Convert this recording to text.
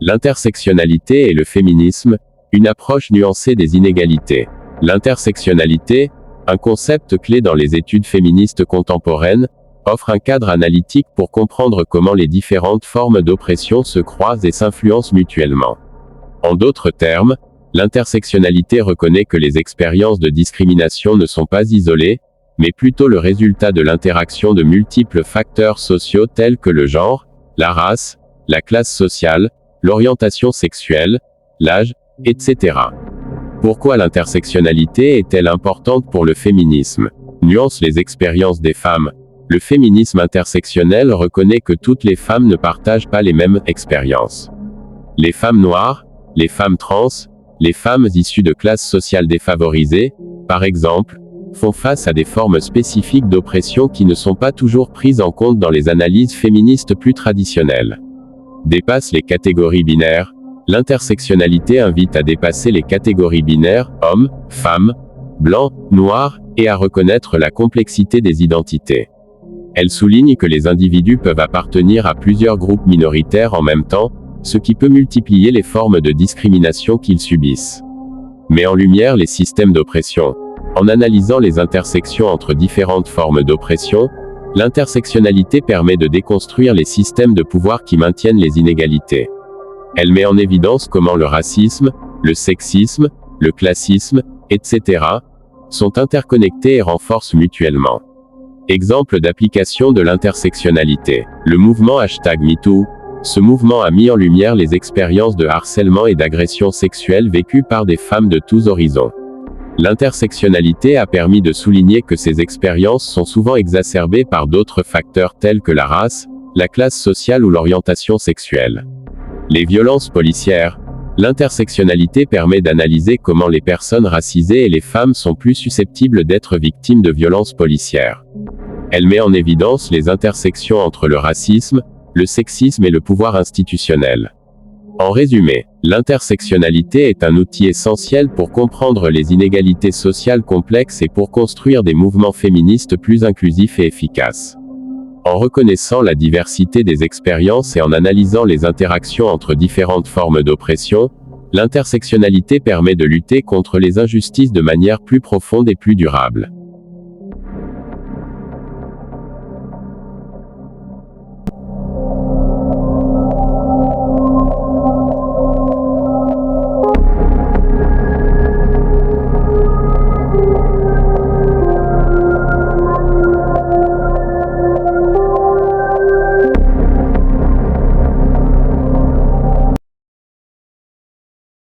L'intersectionnalité et le féminisme, une approche nuancée des inégalités. L'intersectionnalité, un concept clé dans les études féministes contemporaines, offre un cadre analytique pour comprendre comment les différentes formes d'oppression se croisent et s'influencent mutuellement. En d'autres termes, l'intersectionnalité reconnaît que les expériences de discrimination ne sont pas isolées, mais plutôt le résultat de l'interaction de multiples facteurs sociaux tels que le genre, la race, la classe sociale, l'orientation sexuelle, l'âge, etc. Pourquoi l'intersectionnalité est-elle importante pour le féminisme? Nuance les expériences des femmes. Le féminisme intersectionnel reconnaît que toutes les femmes ne partagent pas les mêmes expériences. Les femmes noires, les femmes trans, les femmes issues de classes sociales défavorisées, par exemple, font face à des formes spécifiques d'oppression qui ne sont pas toujours prises en compte dans les analyses féministes plus traditionnelles. Dépasse les catégories binaires. L'intersectionnalité invite à dépasser les catégories binaires, hommes, femmes, blancs, noirs, et à reconnaître la complexité des identités. Elle souligne que les individus peuvent appartenir à plusieurs groupes minoritaires en même temps, ce qui peut multiplier les formes de discrimination qu'ils subissent. Met en lumière les systèmes d'oppression. En analysant les intersections entre différentes formes d'oppression, l'intersectionnalité permet de déconstruire les systèmes de pouvoir qui maintiennent les inégalités. Elle met en évidence comment le racisme, le sexisme, le classisme, etc., sont interconnectés et renforcent mutuellement. Exemple d'application de l'intersectionnalité. Le mouvement #MeToo. Ce mouvement a mis en lumière les expériences de harcèlement et d'agression sexuelle vécues par des femmes de tous horizons. L'intersectionnalité a permis de souligner que ces expériences sont souvent exacerbées par d'autres facteurs tels que la race, la classe sociale ou l'orientation sexuelle. Les violences policières. L'intersectionnalité permet d'analyser comment les personnes racisées et les femmes sont plus susceptibles d'être victimes de violences policières. Elle met en évidence les intersections entre le racisme, le sexisme et le pouvoir institutionnel. En résumé, l'intersectionnalité est un outil essentiel pour comprendre les inégalités sociales complexes et pour construire des mouvements féministes plus inclusifs et efficaces. En reconnaissant la diversité des expériences et en analysant les interactions entre différentes formes d'oppression, l'intersectionnalité permet de lutter contre les injustices de manière plus profonde et plus durable.